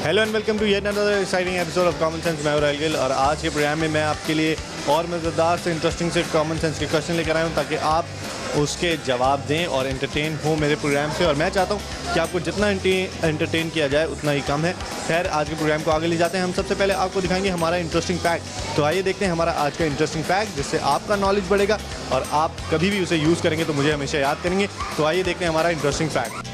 Hello and welcome to yet another exciting episode of common sense. मैं राहुल गिल और आज के प्रोग्राम में मैं आपके लिए और मज़ेदार से इंटरेस्टिंग से कॉमन सेंस के क्वेश्चन लेकर आया हूँ ताकि आप उसके जवाब दें और एंटरटेन हो मेरे प्रोग्राम से। और मैं चाहता हूँ कि आपको जितना एंटरटेन किया जाए उतना ही कम है। खैर, आज के प्रोग्राम को आगे ले जाते हैं। हम सबसे पहले आपको दिखाएंगे हमारा इंटरेस्टिंग फैक्ट। तो आइए देखते हैं हमारा आज का इंटरेस्टिंग फैक्ट, जिससे आपका नॉलेज बढ़ेगा और आप कभी भी उसे यूज़ करेंगे तो मुझे हमेशा याद करेंगे। तो आइए देखते हैं हमारा इंटरेस्टिंग फैक्ट।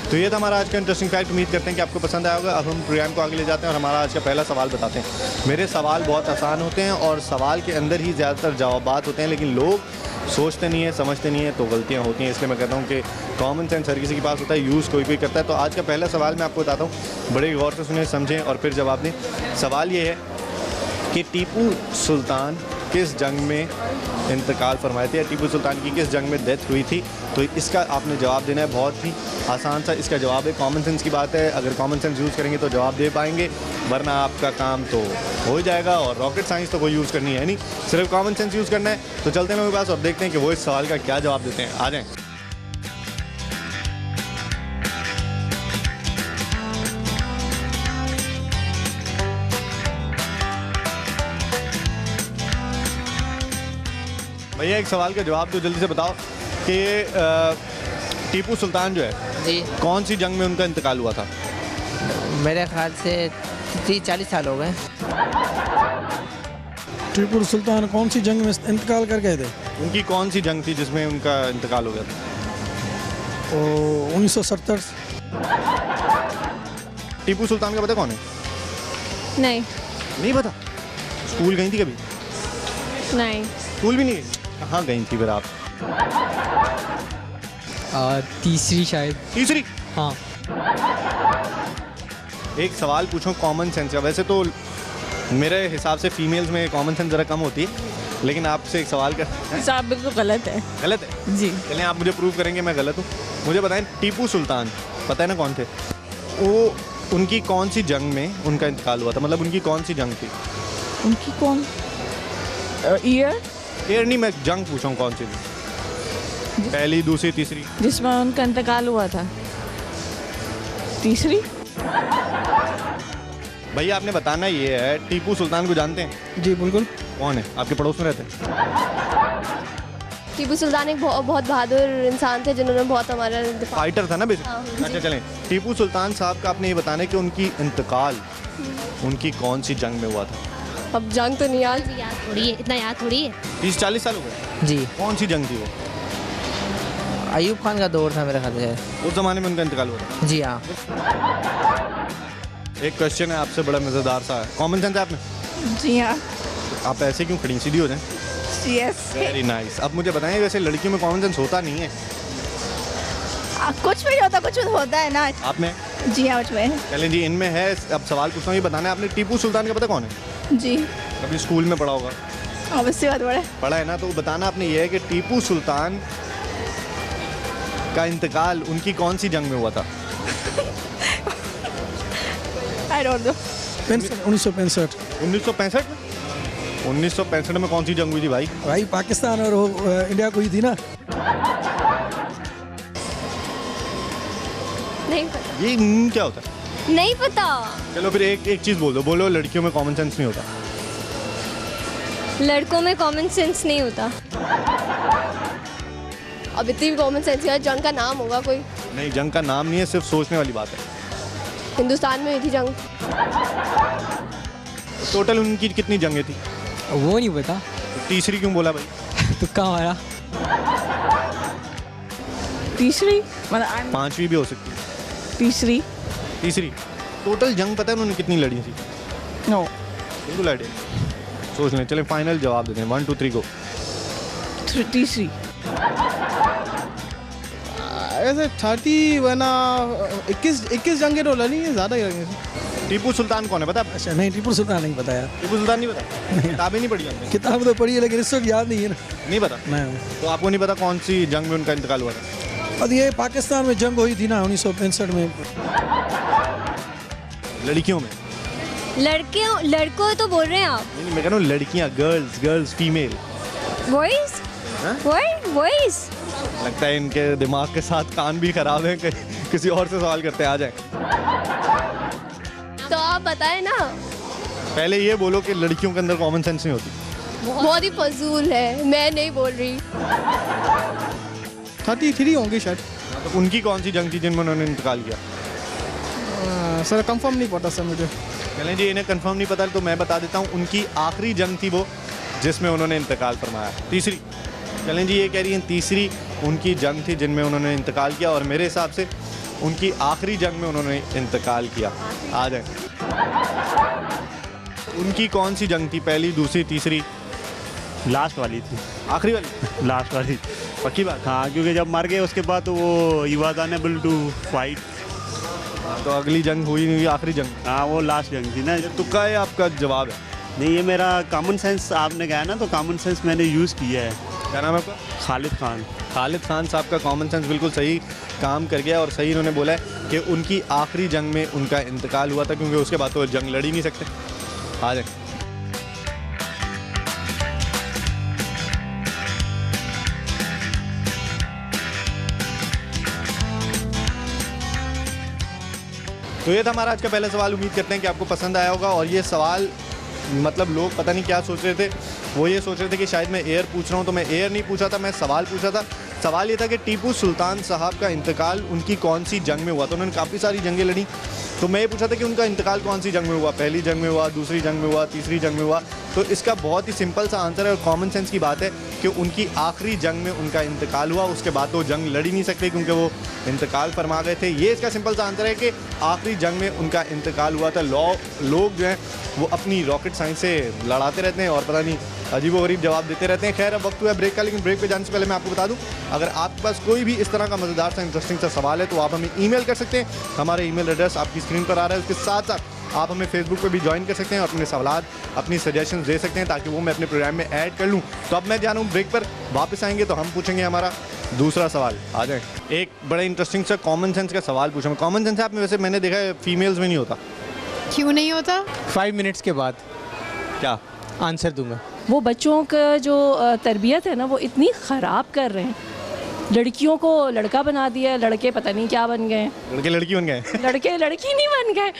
तो ये था हमारा आज का इंटरेस्टिंग फैक्ट। उम्मीद करते हैं कि आपको पसंद आया होगा। अब हम प्रोग्राम को आगे ले जाते हैं और हमारा आज का पहला सवाल बताते हैं। मेरे सवाल बहुत आसान होते हैं और सवाल के अंदर ही ज़्यादातर जवाबात होते हैं, लेकिन लोग सोचते नहीं है, समझते नहीं है, तो गलतियाँ होती हैं। इसलिए मैं कहता हूँ कि कॉमन सेंस हर किसी के पास होता है, यूज़ कोई कोई करता है। तो आज का पहला सवाल मैं आपको बताता हूँ, बड़े गौर से सुने, समझें और फिर जवाब दें। सवाल ये है कि टीपू सुल्तान किस जंग में इंतकाल फरमाए थे, या टीपू सुल्तान की किस जंग में डेथ हुई थी। तो इसका आपने जवाब देना है। बहुत ही आसान सा इसका जवाब है। कॉमन सेंस की बात है, अगर कॉमन सेंस यूज़ करेंगे तो जवाब दे पाएंगे, वरना आपका काम तो हो जाएगा। और रॉकेट साइंस तो कोई यूज़ करनी है नहीं, सिर्फ कॉमन सेंस यूज़ करना है। तो चलते हैं मेरे पास और देखते हैं कि वो इस सवाल का क्या जवाब देते हैं। आ जाएँ। भैया एक सवाल का जवाब तो जल्दी से बताओ कि टीपू सुल्तान जो है जी, कौन सी जंग में उनका इंतकाल हुआ था। मेरे ख्याल से 30-40 साल हो गए। टीपू सुल्तान कौन सी जंग में इंतकाल कर गए थे? उनकी कौन सी जंग थी जिसमें उनका इंतकाल हो गया था। 1970। टीपू सुल्तान का पता कौन है? नहीं पता। स्कूल गई थी कभी? नहीं। स्कूल भी नहीं गई? कहाँ गई थी फिर आप? तीसरी शायद। तीसरी? हाँ। एक सवाल पूछो कॉमन सेंस का। वैसे तो मेरे हिसाब से फीमेल्स में कॉमन सेंस ज़रा कम होती है, लेकिन आपसे एक सवाल कर। साहब बिल्कुल गलत है। गलत है जी। चलें, आप मुझे प्रूव करेंगे मैं गलत हूँ। मुझे बताएं, टीपू सुल्तान पता है ना कौन थे? वो उनकी कौन सी जंग में उनका इंतकाल हुआ था, मतलब उनकी कौन सी जंग थी? उनकी कौन ईयर नहीं, मैं जंग पूछा हूँ कौन सी थी, पहली, दूसरी, तीसरी। जिसमें उनका इंतकाल हुआ था? तीसरी। भैया आपने बताना ये है, टीपू सुल्तान को जानते हैं? जी बिल्कुल। कौन है? आपके पड़ोस में रहते हैं? टीपू सुल्तान एक बहुत बहादुर इंसान थे जिन्होंने बहुत हमारा फाइटर था ना बेसिक। अच्छा चलें, टीपू सुल्तान साहब का आपने ये बताना है कि उनकी इंतकाल उनकी कौन सी जंग में हुआ था। अब जंग तो नहीं याद थोड़ी है, इतना याद थोड़ी है। 30-40 साल हो गए। जी, कौन सी जंग थी वो? अयूब खान का दौर था मेरे ख्याल से। उस ज़माने में उनका इंतकाल हुआ था। जी हाँ। एक क्वेश्चन है आपसे, बड़ा मज़ेदार सा है। कॉमन सेंस है आप में? जी हाँ। आप ऐसे क्यों खड़ी, सीधी हो जाएं। यस। Very nice. अब मुझे बताएं, वैसे लड़कियों में कॉमन सेंस होता नहीं है? कुछ भी होता, कुछ होता है ना। आप में? जी हाँ, कुछ में। चलें जी, इनमें है। अब सवाल पूछता हूँ, ये बताना है आपने, टीपू सुल्तान का पता कौन है? जी। कभी स्कूल में पढ़ा होगा। ऑब्वियसली बात बड़ा पढ़ा है ना, तो बताना आपने ये है कि टीपू सुल्तान का इंतकाल उनकी कौन सी जंग में हुआ था। I don't know. 1965। 1965 में? 1965 में कौन सी जंग हुई थी भाई? भाई पाकिस्तान और इंडिया को ही थी ना। नहीं पता। ये क्या होता है? नहीं पता। चलो फिर एक चीज़ बोलो, लड़कियों में कॉमन सेंस नहीं होता। लड़कों में कॉमन सेंस नहीं होता। अब इतनी भी कॉमन सेंस है, जंग का नाम होगा कोई। नहीं, जंग का नाम नहीं है, सिर्फ सोचने वाली बात है। हिंदुस्तान में हुई थी जंग। टोटल उनकी कितनी जंगें थी? वो नहीं पता। तीसरी क्यों बोला भाई? तुक्का मारा। तीसरी मतलब पांचवी भी हो सकती है। तीसरी। तीसरी। टोटल जंग पता है उन्होंने कितनी लड़ी थी? नो। बिल्कुल आइडिया। सोच लें। चलें फाइनल जवाब देते हैं। 1 2 3 गो। तीसरी। ऐसे 30 वरना 21 जंगे तो लड़ी है, ज़्यादा जंगे। टीपू सुल्तान कौन है पता है? अच्छा नहीं, टीपू सुल्तान नहीं पता यार। टीपू सुल्तान नहीं पता? किताबें नहीं पढ़ी हमने। किताब तो पढ़ी है लेकिन इस वक्त याद नहीं है ना। नहीं पता? नहीं। तो आपको नहीं पता कौन सी जंग में उनका इंतकाल हुआ था? और ये पाकिस्तान में जंग हुई थी ना 1965 में। लड़कियों में? लड़कों तो बोल रहे हैं आप? नहीं, मैं कह रहा हूँ लड़कियाँ, गर्ल्स, फीमेल। वॉइस वॉइस लगता है इनके दिमाग के साथ कान भी खराब है। किसी और से सवाल करते हैं, आ जाए। तो आप बताएं ना। पहले ये बोलो कि लड़कियों के अंदर कॉमन सेंस नहीं होती। बहुत ही फजूल है, मैं नहीं बोल रही। 33 होंगे शायद। तो उनकी कौन सी जंग थी जिनमें उन्होंने इंतकाल किया? सर कंफर्म नहीं पता सर मुझे। चलें जी, इन्हें कंफर्म नहीं पता तो मैं बता देता हूँ। उनकी आखिरी जंग थी वो जिसमें उन्होंने इंतकाल फरमाया। तीसरी। चलें जी, ये कह रही हैं तीसरी उनकी जंग थी जिनमें उन्होंने इंतकाल किया, और मेरे हिसाब से उनकी आखिरी जंग में उन्होंने इंतकाल किया। आ जाए। उनकी कौन सी जंग थी? पहली, दूसरी, तीसरी? लास्ट वाली थी। आखिरी वाली? लास्ट वाली। पक्की बात? हाँ, क्योंकि जब मर गए उसके बाद तो वो he was unable to fight. तो अगली जंग हुई नहीं, आखिरी जंग। हाँ, वो लास्ट जंग थी ना। तुक्का है आपका जवाब है? नहीं, ये मेरा कॉमन सेंस आपने कहा ना, तो कॉमन सेंस मैंने यूज़ किया है। क्या नाम है आपका? खालिद खान। खालिद खान साहब का कॉमन सेंस बिल्कुल सही काम कर गया, और सही इन्होंने बोला है कि उनकी आखिरी जंग में उनका इंतकाल हुआ था, क्योंकि उसके बाद तो जंग लड़ ही नहीं सकते। आ जाए। तो ये था हमारा आज का पहला सवाल। उम्मीद करते हैं कि आपको पसंद आया होगा। और ये सवाल मतलब लोग पता नहीं क्या सोच रहे थे। वो ये सोच रहे थे कि शायद मैं एयर पूछ रहा हूँ, तो मैं एयर नहीं पूछा था, मैं सवाल पूछा था। सवाल ये था कि टीपू सुल्तान साहब का इंतकाल उनकी कौन सी जंग में हुआ। तो उन्होंने काफ़ी सारी जंगें लड़ी, तो मैं ये पूछा था कि उनका इंतकाल कौन सी जंग में हुआ। पहली जंग में हुआ, दूसरी जंग में हुआ, तीसरी जंग में हुआ। तो इसका बहुत ही सिंपल सा आंसर है और कॉमन सेंस की बात है कि उनकी आखिरी जंग में उनका इंतकाल हुआ। उसके बाद तो जंग लड़ ही नहीं सकते, क्योंकि वो इंतकाल फरमा गए थे। ये इसका सिंपल सा आंसर है कि आखिरी जंग में उनका इंतकाल हुआ था। लोग जो हैं वो अपनी रॉकेट साइंस से लड़ाते रहते हैं और पता नहीं अजीबोगरीब जवाब देते रहते हैं। खैर, अब वक्त हुआ है ब्रेक का, लेकिन ब्रेक पे जाने से पहले मैं आपको बता दूं, अगर आपके पास कोई भी इस तरह का मज़ेदार सा इंटरेस्टिंग सा सवाल है तो आप हमें ईमेल कर सकते हैं। हमारे ईमेल एड्रेस आपकी स्क्रीन पर आ रहा है। उसके साथ साथ आप हमें फेसबुक पे भी ज्वाइन कर सकते हैं और अपने सवाल, अपनी सजेशन दे सकते हैं, ताकि वो मैं अपने प्रोग्राम में ऐड कर लूँ। तो अब मैं जा रहा हूँ ब्रेक पर। वापस आएंगे तो हम पूछेंगे हमारा दूसरा सवाल। आ जाए। एक बड़ा इंटरेस्टिंग सा कॉमन सेंस का सवाल पूछा मैं। कॉमन सेंस आप में वैसे मैंने देखा है फीमेल्स में नहीं होता। क्यों नहीं होता? 5 मिनट्स के बाद क्या आंसर दूंगा। वो बच्चों का जो तरबियत है ना, वो इतनी ख़राब कर रहे हैं। लड़कियों को लड़का बना दिया, लड़के पता नहीं क्या बन गए, लड़के लड़की बन गए। लड़के लड़की नहीं बन गए।